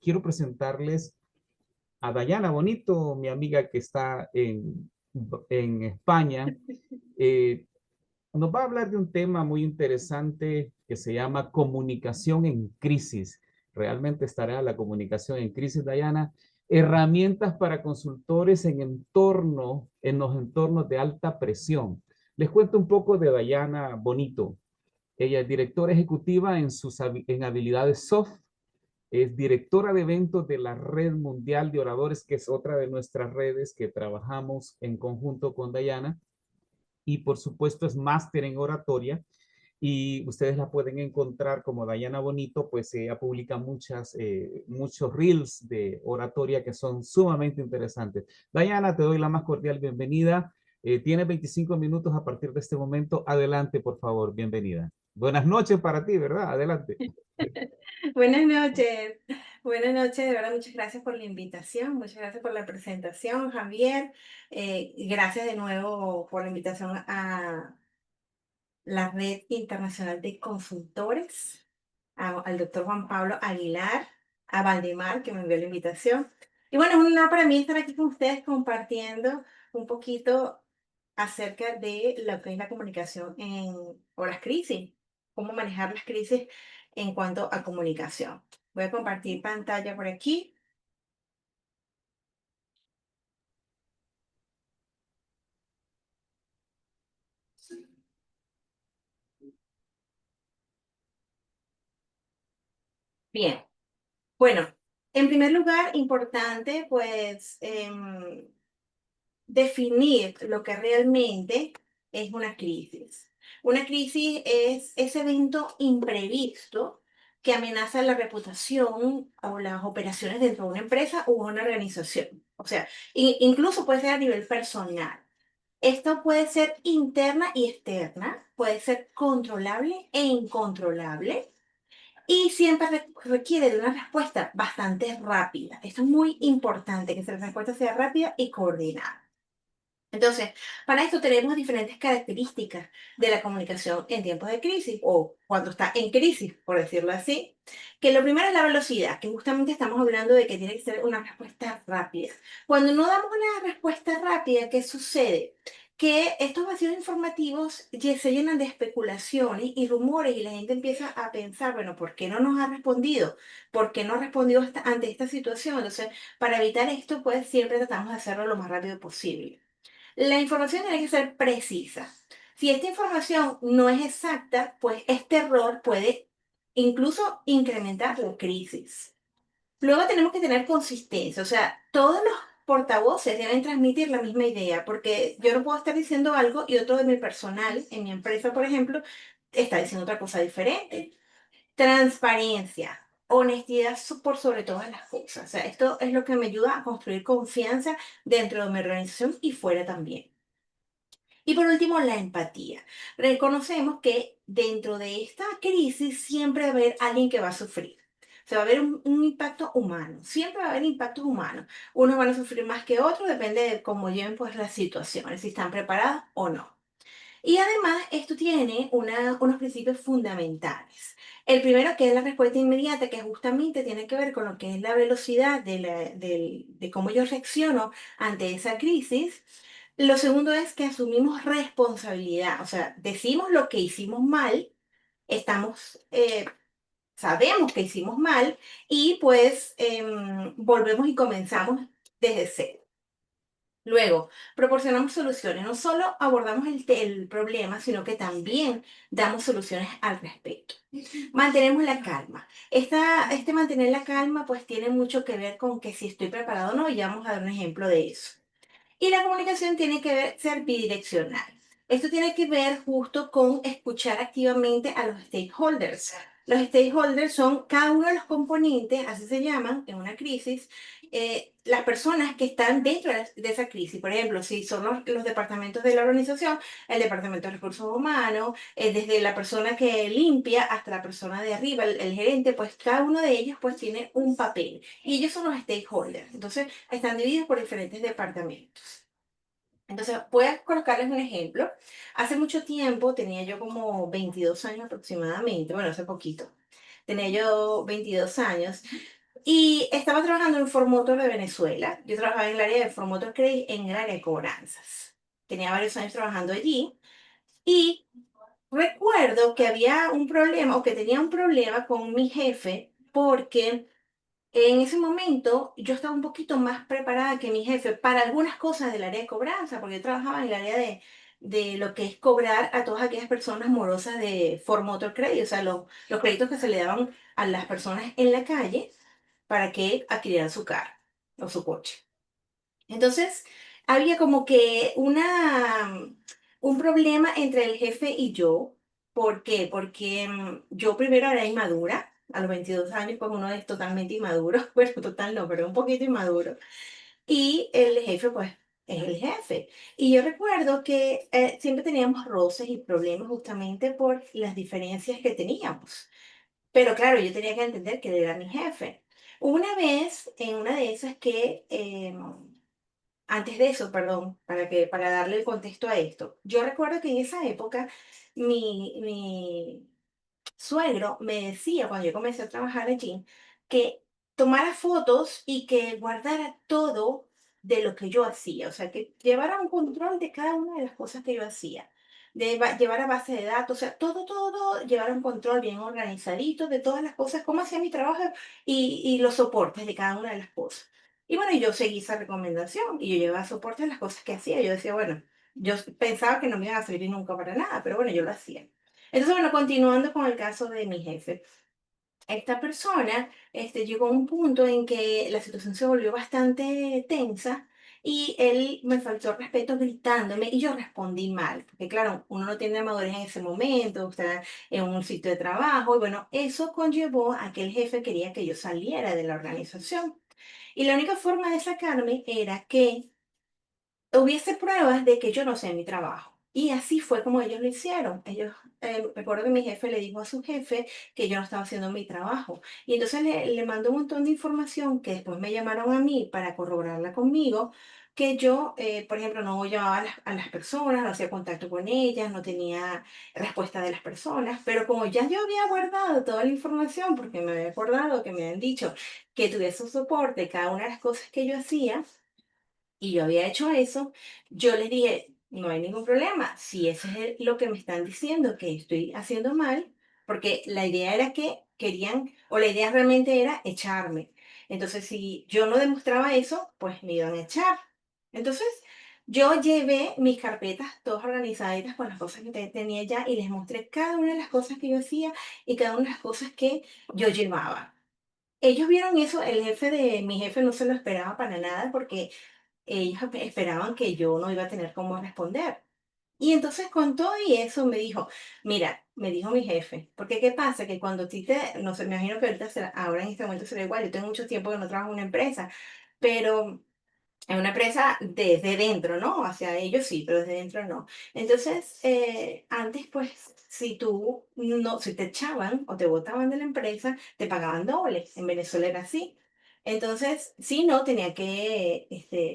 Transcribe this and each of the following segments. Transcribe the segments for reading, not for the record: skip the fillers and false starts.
quiero presentarles a Dayana Bonito, mi amiga que está en España. Eh, Nos va a hablar de un tema muy interesante que se llama comunicación en crisis. ¿Realmente estará la comunicación en crisis, Dayana? Herramientas para consultores en los entornos de alta presión. Les cuento un poco de Dayana Bonito. Ella es directora ejecutiva en habilidades soft, es directora de eventos de la Red Mundial de Oradores, que es otra de nuestras redes que trabajamos en conjunto con Dayana, y por supuesto es máster en oratoria, y ustedes la pueden encontrar como Dayana Bonito, pues ella publica muchos reels de oratoria que son sumamente interesantes. Dayana, te doy la más cordial bienvenida. Tienes 25 minutos a partir de este momento. Adelante, por favor, bienvenida. Buenas noches para ti, ¿verdad? Adelante. Buenas noches, buenas noches, de verdad muchas gracias por la invitación, muchas gracias por la presentación, Javier. Y gracias de nuevo por la invitación a la Red Internacional de Consultores, al doctor Juan Pablo Aguilar, a Valdemar, que me envió la invitación. Y bueno, es un honor para mí estar aquí con ustedes compartiendo un poquito acerca de lo que es la comunicación o las crisis, cómo manejar las crisis en cuanto a comunicación. Voy a compartir pantalla por aquí. Bien, bueno, en primer lugar, importante pues definir lo que realmente es una crisis. Una crisis es ese evento imprevisto que amenaza la reputación o las operaciones dentro de una empresa o una organización. O sea, incluso puede ser a nivel personal. Esto puede ser interna y externa, puede ser controlable e incontrolable y siempre requiere de una respuesta bastante rápida. Esto es muy importante, que la respuesta sea rápida y coordinada. Entonces, para esto tenemos diferentes características de la comunicación en tiempos de crisis o cuando está en crisis, por decirlo así, que lo primero es la velocidad, que justamente estamos hablando de que tiene que ser una respuesta rápida. Cuando no damos una respuesta rápida, ¿qué sucede? Que estos vacíos informativos se llenan de especulaciones y rumores y la gente empieza a pensar, bueno, ¿por qué no nos ha respondido? ¿Por qué no ha respondido ante esta situación? Entonces, para evitar esto, pues siempre tratamos de hacerlo lo más rápido posible. La información tiene que ser precisa. Si esta información no es exacta, pues este error puede incluso incrementar la crisis. Luego tenemos que tener consistencia, o sea, todos los portavoces deben transmitir la misma idea, porque yo no puedo estar diciendo algo y otro de mi personal, en mi empresa, por ejemplo, está diciendo otra cosa diferente. Transparencia, honestidad por sobre todas las cosas. O sea, esto es lo que me ayuda a construir confianza dentro de mi organización y fuera también. Y por último, la empatía. Reconocemos que dentro de esta crisis siempre va a haber alguien que va a sufrir. O sea, va a haber un impacto humano. Siempre va a haber impactos humanos. Unos van a sufrir más que otros, depende de cómo lleven pues las situaciones, si están preparados o no. Y además, esto tiene unos principios fundamentales. El primero, que es la respuesta inmediata, que justamente tiene que ver con lo que es la velocidad de cómo yo reacciono ante esa crisis. Lo segundo es que asumimos responsabilidad, o sea, decimos lo que hicimos mal, sabemos que hicimos mal y pues volvemos y comenzamos desde cero. Luego, proporcionamos soluciones. No solo abordamos el problema, sino que también damos soluciones al respecto. Mantenemos la calma. Este mantener la calma pues tiene mucho que ver con que si estoy preparado o no, y vamos a dar un ejemplo de eso. Y la comunicación tiene que ser bidireccional. Esto tiene que ver justo con escuchar activamente a los stakeholders. Los stakeholders son cada uno de los componentes, así se llaman en una crisis, las personas que están dentro de esa crisis. Por ejemplo, si son los departamentos de la organización, el departamento de recursos humanos, desde la persona que limpia hasta la persona de arriba, el gerente, pues cada uno de ellos pues tiene un papel. Y ellos son los stakeholders. Entonces, están divididos por diferentes departamentos. Entonces, voy a colocarles un ejemplo. Hace mucho tiempo, tenía yo como 22 años aproximadamente, bueno, hace poquito, tenía yo 22 años y estaba trabajando en Formotor de Venezuela. Yo trabajaba en el área de Formotor Credit, en el área de cobranzas. Tenía varios años trabajando allí y recuerdo que había un problema o que tenía un problema con mi jefe porque en ese momento yo estaba un poquito más preparada que mi jefe para algunas cosas del área de cobranza, porque yo trabajaba en el área de lo que es cobrar a todas aquellas personas morosas de For Motor Credit, o sea, los créditos que se le daban a las personas en la calle para que adquirieran su carro o su coche. Entonces, había como que un problema entre el jefe y yo. ¿Por qué? Porque yo primero era inmadura. A los 22 años, pues uno es totalmente inmaduro. Bueno, total no, pero un poquito inmaduro. Y el jefe, pues, es el jefe. Y yo recuerdo que siempre teníamos roces y problemas justamente por las diferencias que teníamos. Pero claro, yo tenía que entender que él era mi jefe. Una vez, en una de esas que antes de eso, perdón, para darle el contexto a esto, yo recuerdo que en esa época mi suegro me decía, cuando yo comencé a trabajar allí, que tomara fotos y que guardara todo de lo que yo hacía, o sea, que llevara un control de cada una de las cosas que yo hacía, llevara base de datos, o sea, todo, llevara un control bien organizadito de todas las cosas, cómo hacía mi trabajo y los soportes de cada una de las cosas. Y bueno, yo seguí esa recomendación y yo llevaba soporte de las cosas que hacía. Yo decía, bueno, yo pensaba que no me iba a servir nunca para nada, pero bueno, yo lo hacía. Entonces, bueno, continuando con el caso de mi jefe. Esta persona llegó a un punto en que la situación se volvió bastante tensa y él me faltó el respeto gritándome y yo respondí mal, porque claro, uno no tiene madurez en ese momento, está en un sitio de trabajo y bueno, eso conllevó a que el jefe quería que yo saliera de la organización. Y la única forma de sacarme era que hubiese pruebas de que yo no sé mi trabajo. Y así fue como ellos lo hicieron. Recuerdo que mi jefe le dijo a su jefe que yo no estaba haciendo mi trabajo. Y entonces le mandó un montón de información que después me llamaron a mí para corroborarla conmigo, que yo, por ejemplo, no llamaba a las personas, no hacía contacto con ellas, no tenía respuesta de las personas. Pero como ya yo había guardado toda la información, porque me había acordado que me habían dicho que tuviese un soporte de cada una de las cosas que yo hacía, y yo había hecho eso, yo les dije, no hay ningún problema, si eso es lo que me están diciendo que estoy haciendo mal, porque la idea era que querían, o la idea realmente era echarme. Entonces, si yo no demostraba eso, pues me iban a echar. Entonces, yo llevé mis carpetas todas organizaditas con las cosas que tenía ya y les mostré cada una de las cosas que yo hacía y cada una de las cosas que yo llevaba. Ellos vieron eso, el jefe de mi jefe no se lo esperaba para nada porque ellos esperaban que yo no iba a tener cómo responder. Y entonces con todo y eso me dijo, mira, me dijo mi jefe, porque ¿qué pasa? Que cuando a ti te, no sé, me imagino que ahorita ahora en este momento será igual, yo tengo mucho tiempo que no trabajo en una empresa, pero en una empresa desde dentro, ¿no? Hacia ellos sí, pero desde dentro no. Entonces, antes, pues, si tú no, si te echaban o te botaban de la empresa, te pagaban doble. En Venezuela era así. Entonces, si no, tenía que,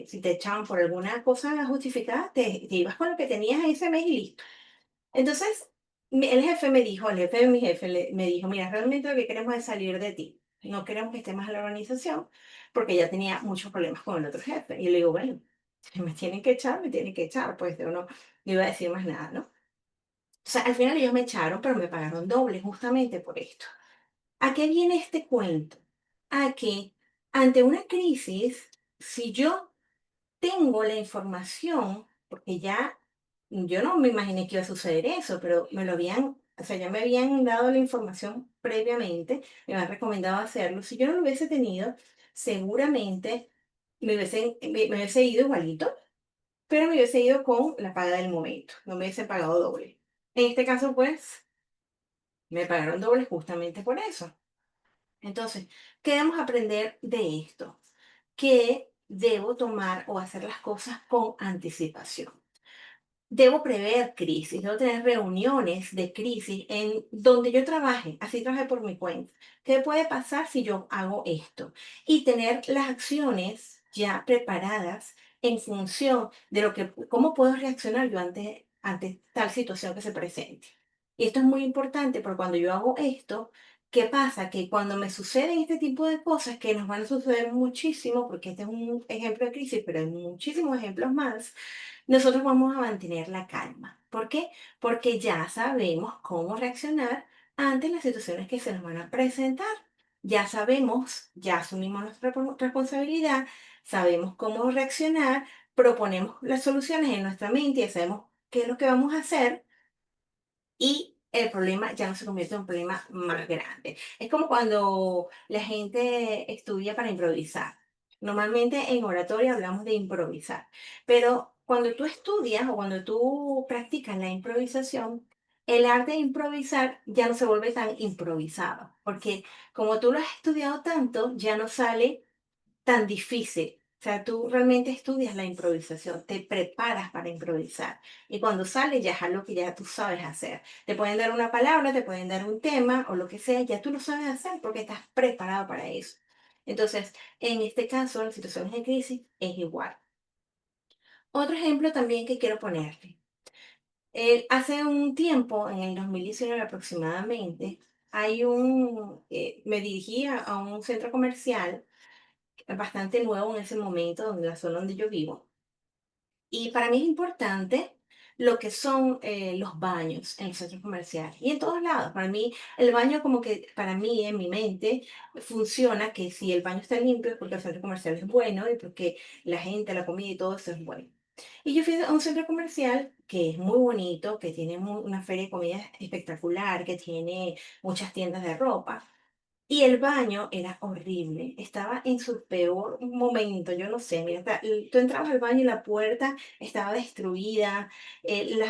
si te echaban por alguna cosa justificada, te ibas con lo que tenías ese mes y listo. Entonces, el jefe me dijo, el jefe de mi jefe me dijo, mira, realmente lo que queremos es salir de ti. No queremos que estés más en la organización porque ya tenía muchos problemas con el otro jefe. Y yo le digo, bueno, si me tienen que echar, me tienen que echar. Pues yo no iba a decir más nada, ¿no? O sea, al final ellos me echaron, pero me pagaron doble justamente por esto. ¿A qué viene este cuento? A que ante una crisis, si yo tengo la información, porque ya yo no me imaginé que iba a suceder eso, pero me lo habían, o sea, ya me habían dado la información previamente, me habían recomendado hacerlo. Si yo no lo hubiese tenido, seguramente me hubiese ido igualito, pero me hubiese ido con la paga del momento, no me hubiesen pagado doble. En este caso, pues, me pagaron doble justamente por eso. Entonces, ¿qué debemos aprender de esto? Que debo tomar o hacer las cosas con anticipación. Debo prever crisis, debo tener reuniones de crisis en donde yo trabaje, así trabaje por mi cuenta. ¿Qué puede pasar si yo hago esto? Y tener las acciones ya preparadas en función de cómo puedo reaccionar yo ante tal situación que se presente. Y esto es muy importante porque cuando yo hago esto, ¿Qué pasa? Que cuando me suceden este tipo de cosas, que nos van a suceder muchísimo, porque este es un ejemplo de crisis, pero hay muchísimos ejemplos más, nosotros vamos a mantener la calma. ¿Por qué? Porque ya sabemos cómo reaccionar ante las situaciones que se nos van a presentar. Ya sabemos, ya asumimos nuestra responsabilidad, sabemos cómo reaccionar, proponemos las soluciones en nuestra mente, ya sabemos qué es lo que vamos a hacer y el problema ya no se convierte en un problema más grande. Es como cuando la gente estudia para improvisar. Normalmente en oratoria hablamos de improvisar, pero cuando tú estudias o cuando tú practicas la improvisación, el arte de improvisar ya no se vuelve tan improvisado, porque como tú lo has estudiado tanto, ya no sale tan difícil. O sea, tú realmente estudias la improvisación, te preparas para improvisar. Y cuando sale ya es algo que ya tú sabes hacer. Te pueden dar una palabra, te pueden dar un tema o lo que sea, ya tú lo sabes hacer porque estás preparado para eso. Entonces, en este caso, en situaciones de crisis, es igual. Otro ejemplo también que quiero ponerte. Hace un tiempo, en el 2019 aproximadamente, me dirigía a un centro comercial bastante nuevo en ese momento, donde la zona donde yo vivo. Y para mí es importante lo que son los baños en los centros comerciales y en todos lados. Para mí, el baño como que, para mí, en mi mente, funciona que si el baño está limpio es porque el centro comercial es bueno y porque la gente, la comida y todo eso es bueno. Y yo fui a un centro comercial que es muy bonito, que tiene una feria de comida espectacular, que tiene muchas tiendas de ropa. Y el baño era horrible, estaba en su peor momento, yo no sé, mira, tú entrabas al baño y la puerta estaba destruida, el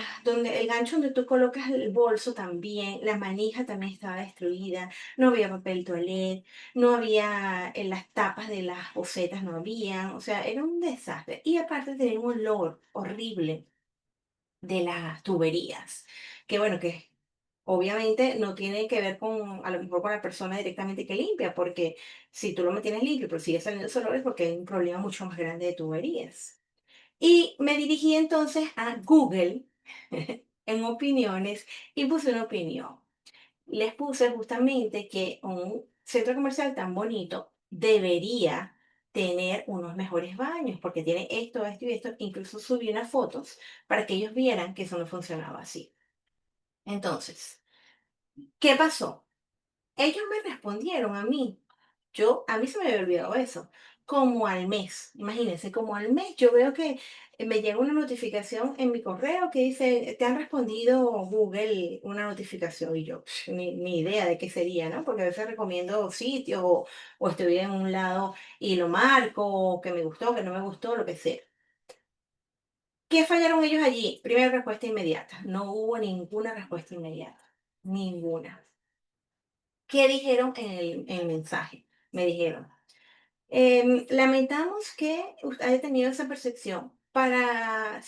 gancho donde tú colocas el bolso también, la manija también estaba destruida, no había papel toalé, no había, las tapas de las bocetas no habían, o sea, era un desastre. Y aparte tenía un olor horrible de las tuberías, que bueno, que obviamente no tiene que ver con, a lo mejor con la persona directamente que limpia, porque si tú lo mantienes limpio, pero sigue saliendo ese olor es porque hay un problema mucho más grande de tuberías. Y me dirigí entonces a Google en opiniones y puse una opinión. Les puse justamente que un centro comercial tan bonito debería tener unos mejores baños, porque tiene esto y esto. Incluso subí unas fotos para que ellos vieran que eso no funcionaba así. Entonces, ¿qué pasó? Ellos me respondieron a mí. A mí se me había olvidado eso. Como al mes, imagínense, como al mes yo veo que me llega una notificación en mi correo que dice, te han respondido Google una notificación y yo, ni idea de qué sería, ¿no? Porque a veces recomiendo sitios o estoy en un lado y lo marco, o que me gustó, que no me gustó, lo que sea. ¿Qué fallaron ellos allí? Primera respuesta inmediata. No hubo ninguna respuesta inmediata. Ninguna. ¿Qué dijeron en el mensaje? Me dijeron, lamentamos que usted haya tenido esa percepción. Para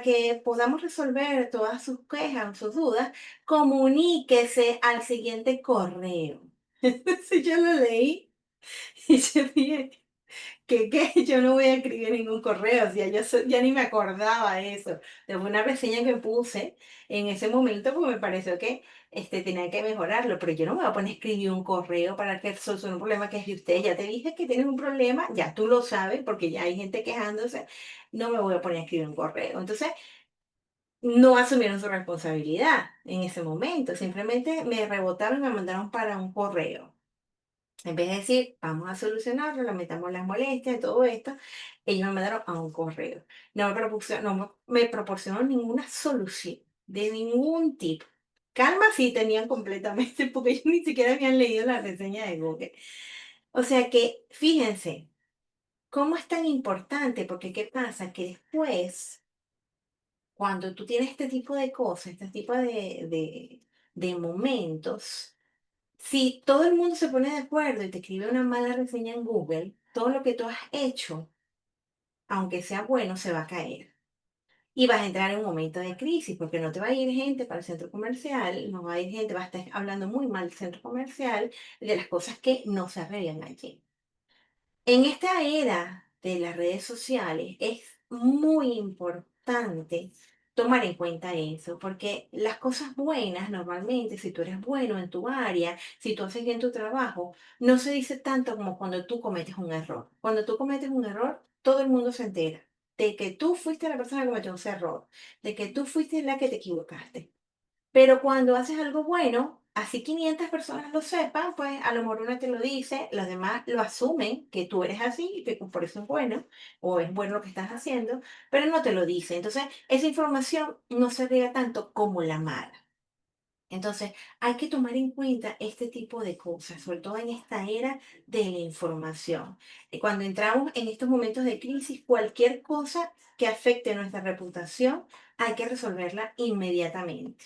que podamos resolver todas sus quejas, sus dudas, comuníquese al siguiente correo. Si yo lo leí y yo dije, que yo no voy a escribir ningún correo, o sea, ya ni me acordaba de eso. De una reseña que puse en ese momento, porque me pareció que tenía que mejorarlo, pero yo no me voy a poner a escribir un correo para que solucione un problema que es de ustedes. Ya te dije que tienes un problema, ya tú lo sabes, porque ya hay gente quejándose, no me voy a poner a escribir un correo. Entonces, no asumieron su responsabilidad en ese momento, simplemente me rebotaron y me mandaron para un correo. En vez de decir, vamos a solucionarlo, lamentamos las molestias, todo esto, ellos me mandaron a un correo. No me proporcionaron ninguna solución de ningún tipo. Calma sí tenían completamente, porque ellos ni siquiera habían leído la reseña de Google. O sea que, fíjense, cómo es tan importante, porque ¿qué pasa? Que después, cuando tú tienes este tipo de cosas, este tipo de momentos, si todo el mundo se pone de acuerdo y te escribe una mala reseña en Google, todo lo que tú has hecho, aunque sea bueno, se va a caer. Y vas a entrar en un momento de crisis, porque no te va a ir gente para el centro comercial, no va a ir gente, va a estar hablando muy mal del centro comercial, de las cosas que no se arreglan allí. En esta era de las redes sociales es muy importante tomar en cuenta eso, porque las cosas buenas normalmente, si tú eres bueno en tu área, si tú haces bien tu trabajo, no se dice tanto como cuando tú cometes un error. Cuando tú cometes un error, todo el mundo se entera de que tú fuiste la persona que cometió ese error, de que tú fuiste la que te equivocaste. Pero cuando haces algo bueno, así 500 personas lo sepan, pues a lo mejor uno te lo dice, los demás lo asumen que tú eres así y que por eso es bueno, o es bueno lo que estás haciendo, pero no te lo dice. Entonces, esa información no se riega tanto como la mala. Entonces, hay que tomar en cuenta este tipo de cosas, sobre todo en esta era de la información. Cuando entramos en estos momentos de crisis, cualquier cosa que afecte nuestra reputación, hay que resolverla inmediatamente.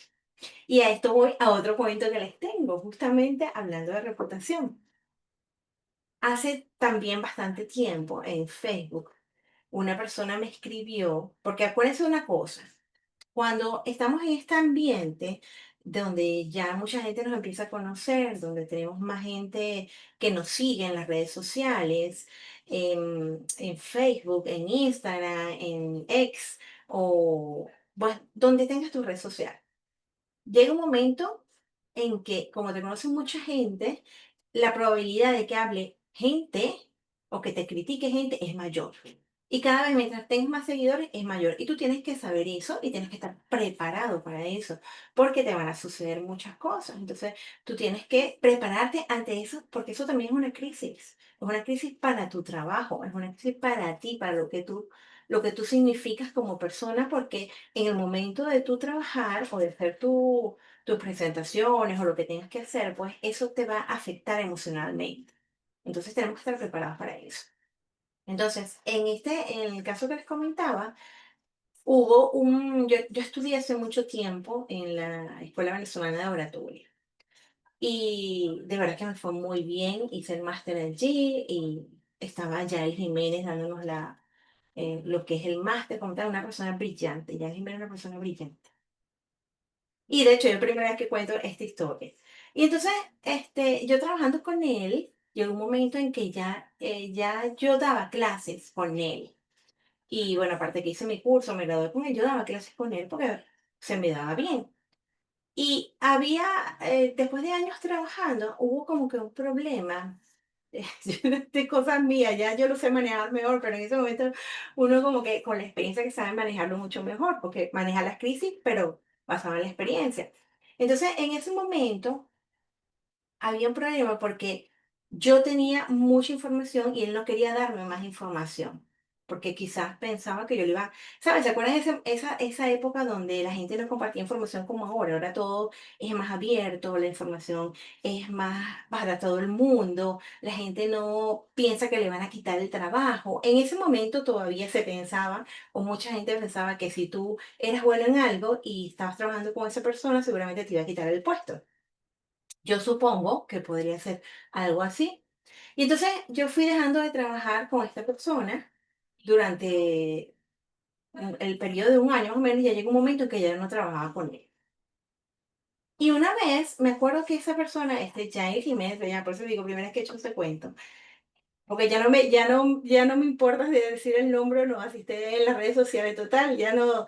Y a esto voy a otro cuento que les tengo, justamente hablando de reputación. Hace también bastante tiempo en Facebook, una persona me escribió, porque acuérdense de una cosa, cuando estamos en este ambiente donde ya mucha gente nos empieza a conocer, donde tenemos más gente que nos sigue en las redes sociales, en Facebook, en Instagram, en X o bueno, donde tengas tu red social. Llega un momento en que, como te conoce mucha gente, la probabilidad de que hable gente o que te critique gente es mayor. Y cada vez mientras tengas más seguidores es mayor. Y tú tienes que saber eso y tienes que estar preparado para eso, porque te van a suceder muchas cosas. Entonces, tú tienes que prepararte ante eso, porque eso también es una crisis. Es una crisis para tu trabajo, es una crisis para ti, para lo que tú significas como persona, porque en el momento de tú trabajar o de hacer tus presentaciones o lo que tengas que hacer, pues eso te va a afectar emocionalmente. Entonces tenemos que estar preparados para eso. Entonces, en el caso que les comentaba, yo estudié hace mucho tiempo en la Escuela Venezolana de Oratoria y de verdad que me fue muy bien, hice el máster allí y estaba Yael Jiménez dándonos lo que es el máster, como tal, una persona brillante, Yael Jiménez es una persona brillante. Y de hecho, yo primera vez que cuento esta historia. Y entonces, yo trabajando con él, llegó un momento en que ya yo daba clases con él. Y bueno, aparte que hice mi curso, me gradué con él, yo daba clases con él porque se me daba bien. Y después de años trabajando, hubo como que un problema de cosas mías, ya yo lo sé manejar mejor, pero en ese momento uno como que con la experiencia que sabe manejarlo mucho mejor, porque maneja las crisis, pero basado en la experiencia. Entonces, en ese momento había un problema porque yo tenía mucha información y él no quería darme más información, porque quizás pensaba que yo le iba, ¿sabes? ¿Se acuerdan de esa época donde la gente no compartía información como ahora? Ahora todo es más abierto, la información es más para todo el mundo, la gente no piensa que le van a quitar el trabajo. En ese momento todavía se pensaba, o mucha gente pensaba que si tú eras bueno en algo y estabas trabajando con esa persona, seguramente te iba a quitar el puesto. Yo supongo que podría ser algo así. Y entonces yo fui dejando de trabajar con esta persona durante el periodo de un año más o menos, y ya llegó un momento en que ya no trabajaba con él. Y una vez me acuerdo que esa persona, Jair Jiménez, ya por eso digo, primera vez que he hecho este cuento, porque ya no me importa de decir el nombre o no, así esté en las redes sociales total, ya no, no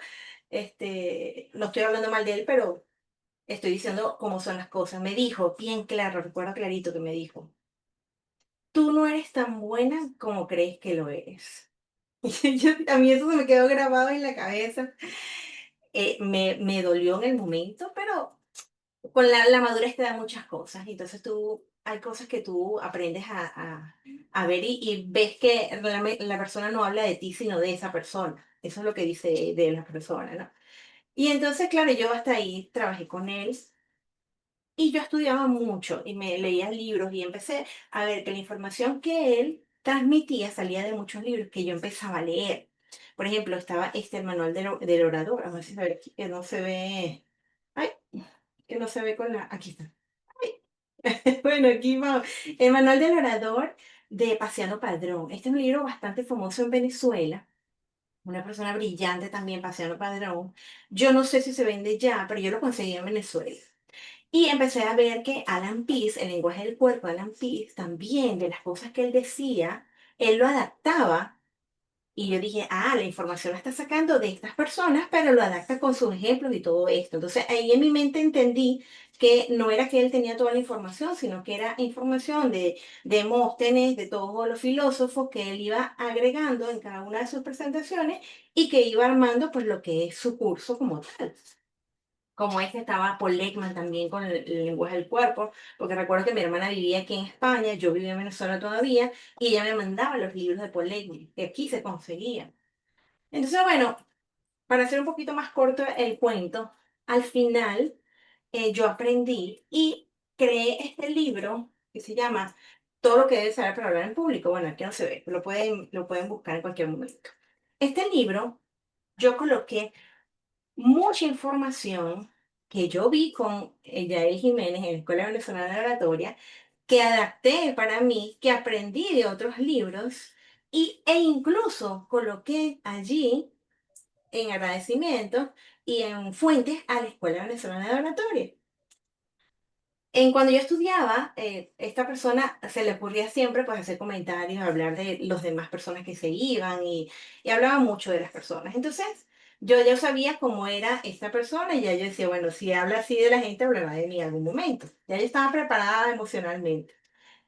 estoy hablando mal de él, pero estoy diciendo cómo son las cosas. Me dijo, bien claro, recuerdo clarito que me dijo: tú no eres tan buena como crees que lo eres. A mí eso se me quedó grabado en la cabeza. Me dolió en el momento, pero con la madurez te da muchas cosas. Entonces hay cosas que tú aprendes a ver y ves que la persona no habla de ti, sino de esa persona. Eso es lo que dice de la persona, ¿no? Y entonces, claro, yo hasta ahí trabajé con él. Y yo estudiaba mucho y me leía libros y empecé a ver que la información que él transmitía salía de muchos libros que yo empezaba a leer. Por ejemplo, estaba el manual del orador, a ver si se ve aquí, que no se ve, ay, que no se ve con la, aquí está. Bueno, aquí vamos. El manual del orador de Paciano Padrón. Este es un libro bastante famoso en Venezuela. Una persona brillante también, Paciano Padrón. Yo no sé si se vende ya, pero yo lo conseguí en Venezuela. Y empecé a ver que Alan Pease, el lenguaje del cuerpo de Alan Pease, también de las cosas que él decía, él lo adaptaba Y yo dije, la información la está sacando de estas personas, pero lo adapta con sus ejemplos y todo esto. Entonces ahí en mi mente entendí que no era que él tenía toda la información, sino que era información de Demóstenes, de todos los filósofos que él iba agregando en cada una de sus presentaciones y que iba armando pues lo que es su curso como tal. Como este estaba Paul Ekman también con el lenguaje del cuerpo, porque recuerdo que mi hermana vivía aquí en España, yo vivía en Venezuela todavía, y ella me mandaba los libros de Paul Ekman, que aquí se conseguían. Entonces, bueno, para hacer un poquito más corto el cuento, al final yo aprendí y creé este libro que se llama Todo lo que debes saber para hablar en público. Bueno, aquí no se ve, lo pueden buscar en cualquier momento. Este libro yo coloqué mucha información que yo vi con Yael Jiménez en la Escuela Venezolana de Oratoria, que adapté para mí, que aprendí de otros libros e incluso coloqué allí en agradecimiento y en fuentes a la Escuela Venezolana de Oratoria. Cuando yo estudiaba, esta persona se le ocurría siempre pues hacer comentarios, hablar de las demás personas que se iban y hablaba mucho de las personas. Entonces, yo ya sabía cómo era esta persona y ya yo decía, bueno, si habla así de la gente, hablará de mí en algún momento. Ya yo estaba preparada emocionalmente.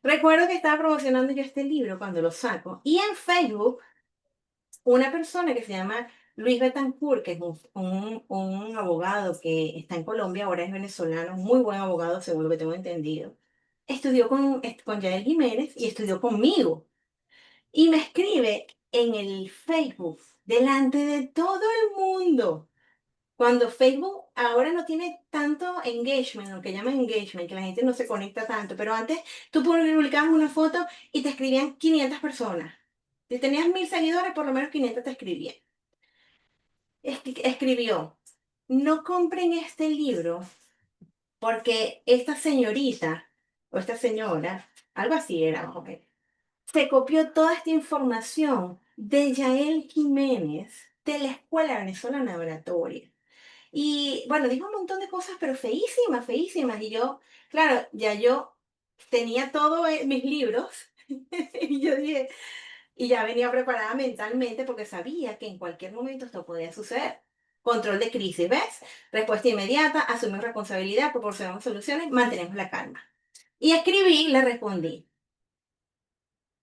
Recuerdo que estaba promocionando yo este libro cuando lo saco y en Facebook una persona que se llama Luis Betancourt, que es un abogado que está en Colombia, ahora es venezolano, muy buen abogado, según lo que tengo entendido. Estudió con Yael Jiménez y estudió conmigo. Y me escribe en el Facebook, delante de todo el mundo. Cuando Facebook ahora no tiene tanto engagement, lo que llaman engagement, que la gente no se conecta tanto, pero antes tú publicabas una foto y te escribían 500 personas. Si tenías 1000 seguidores, por lo menos 500 te escribían. Escribió, no compren este libro porque esta señorita o esta señora, algo así era más o menos, se copió toda esta información de Yael Jiménez de la Escuela Venezolana de Oratoria. Y bueno, dijo un montón de cosas, pero feísimas, feísimas. Y yo, claro, ya yo tenía todos mis libros y yo dije, y ya venía preparada mentalmente porque sabía que en cualquier momento esto podía suceder. Control de crisis, ¿ves? Respuesta inmediata, asumimos responsabilidad, proporcionamos soluciones, mantenemos la calma. Y escribí, le respondí.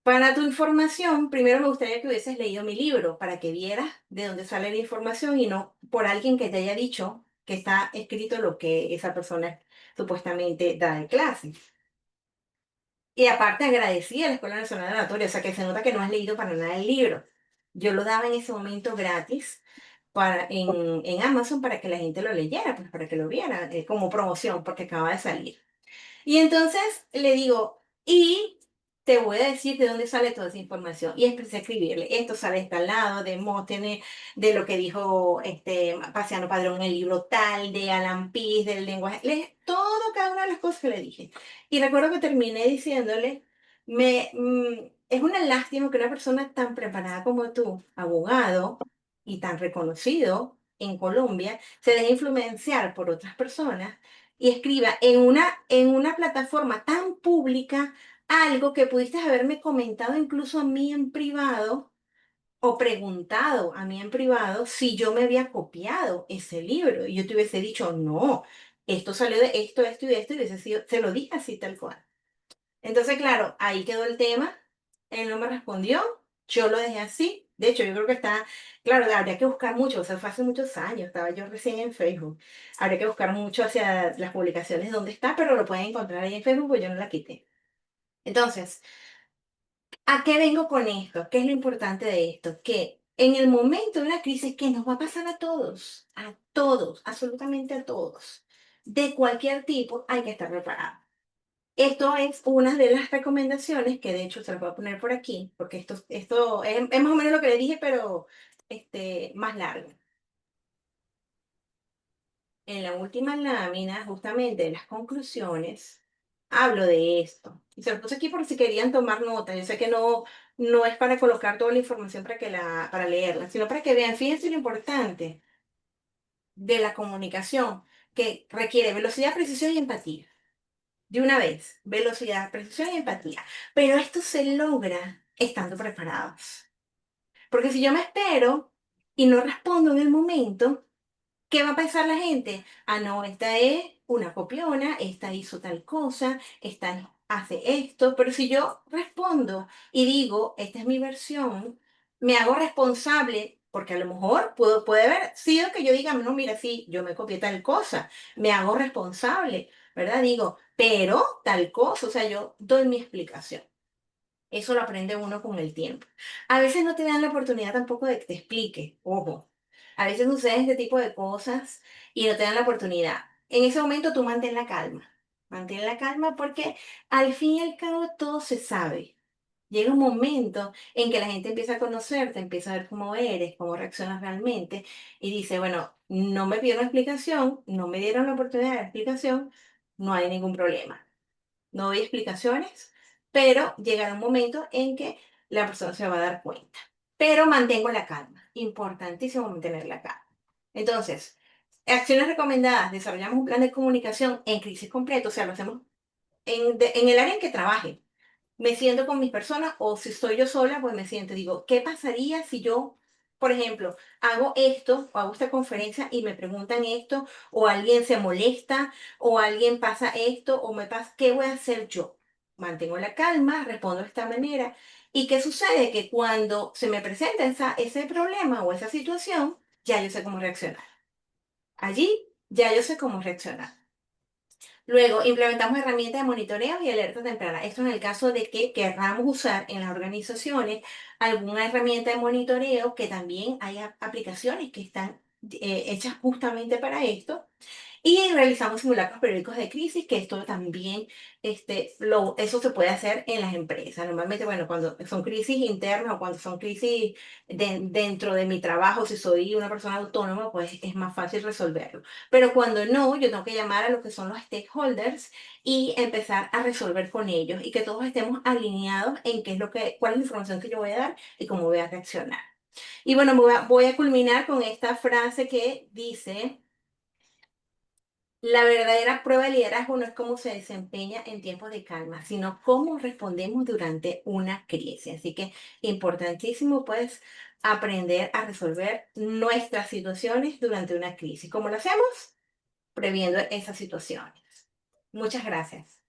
Para tu información, primero me gustaría que hubieses leído mi libro para que vieras de dónde sale la información y no por alguien que te haya dicho que está escrito lo que esa persona supuestamente da de clase. Y aparte agradecí a la Escuela Nacional de Oratoria, o sea que se nota que no has leído para nada el libro. Yo lo daba en ese momento gratis en Amazon para que la gente lo leyera, pues para que lo viera, como promoción, porque acaba de salir. Y entonces le digo, y te voy a decir de dónde sale toda esa información. Y empecé a escribirle, esto sale de este lado, de Móstenes, de lo que dijo Paciano Padrón en el libro tal, de Alan Pease, del lenguaje, todo, cada una de las cosas que le dije. Y recuerdo que terminé diciéndole, es una lástima que una persona tan preparada como tú, abogado, y tan reconocido en Colombia, se deje influenciar por otras personas y escriba en una plataforma tan pública algo que pudiste haberme comentado incluso a mí en privado o preguntado a mí en privado si yo me había copiado ese libro y yo te hubiese dicho, no, esto salió de esto y esto, y hubiese sido, se lo dije así tal cual. Entonces, claro, ahí quedó el tema. Él no me respondió, yo lo dejé así. De hecho, yo creo que está, claro, habría que buscar mucho, o sea, fue hace muchos años, estaba yo recién en Facebook. Habría que buscar mucho hacia las publicaciones dónde está, pero lo pueden encontrar ahí en Facebook, pues yo no la quité. Entonces, ¿a qué vengo con esto? ¿Qué es lo importante de esto? Que en el momento de una crisis que nos va a pasar a todos, absolutamente a todos, de cualquier tipo, hay que estar preparado. Esto es una de las recomendaciones que de hecho se las voy a poner por aquí, porque esto es más o menos lo que le dije, pero más largo. En la última lámina, justamente de las conclusiones, hablo de esto. Y se los puse aquí por si querían tomar nota. Yo sé que no es para colocar toda la información para leerla, sino para que vean, fíjense lo importante de la comunicación, que requiere velocidad, precisión y empatía. De una vez, velocidad, precisión y empatía. Pero esto se logra estando preparados. Porque si yo me espero y no respondo en el momento, ¿qué va a pensar la gente? Ah, no, esta es una copiona, esta hizo tal cosa, esta hace esto, pero si yo respondo y digo, esta es mi versión, me hago responsable, porque a lo mejor puede haber sido que yo diga, no, mira, sí, yo me copié tal cosa, me hago responsable, ¿verdad? Digo, pero tal cosa, o sea, yo doy mi explicación. Eso lo aprende uno con el tiempo. A veces no te dan la oportunidad tampoco de que te explique, ojo. A veces sucede este tipo de cosas y no te dan la oportunidad. En ese momento tú mantén la calma. Mantén la calma porque al fin y al cabo todo se sabe. Llega un momento en que la gente empieza a conocerte, empieza a ver cómo eres, cómo reaccionas realmente y dice, bueno, no me pidieron explicación, no me dieron la oportunidad de explicación, no hay ningún problema. No doy explicaciones, pero llegará un momento en que la persona se va a dar cuenta. Pero mantengo la calma. Importantísimo mantener la calma. Entonces, acciones recomendadas. Desarrollamos un plan de comunicación en crisis completa. O sea, lo hacemos en el área en que trabaje. Me siento con mis personas o si estoy yo sola, pues me siento. Digo, ¿qué pasaría si yo, por ejemplo, hago esto o hago esta conferencia y me preguntan esto o alguien se molesta o alguien pasa esto o me pasa, ¿qué voy a hacer yo? Mantengo la calma, respondo de esta manera. ¿Y qué sucede? Que cuando se me presenta ese problema o esa situación, ya yo sé cómo reaccionar. Allí ya yo sé cómo reaccionar. Luego, implementamos herramientas de monitoreo y alerta temprana. Esto en el caso de que querramos usar en las organizaciones alguna herramienta de monitoreo, que también hay aplicaciones que están hechas justamente para esto. Y realizamos simulacros periódicos de crisis, que esto también, eso se puede hacer en las empresas. Normalmente, bueno, cuando son crisis internas o cuando son crisis dentro de mi trabajo, si soy una persona autónoma, pues es más fácil resolverlo. Pero cuando no, yo tengo que llamar a lo que son los stakeholders y empezar a resolver con ellos y que todos estemos alineados en qué es cuál es la información que yo voy a dar y cómo voy a reaccionar. Y bueno, voy a culminar con esta frase que dice... La verdadera prueba de liderazgo no es cómo se desempeña en tiempos de calma, sino cómo respondemos durante una crisis. Así que importantísimo, pues, aprender a resolver nuestras situaciones durante una crisis. ¿Cómo lo hacemos? Previendo esas situaciones. Muchas gracias.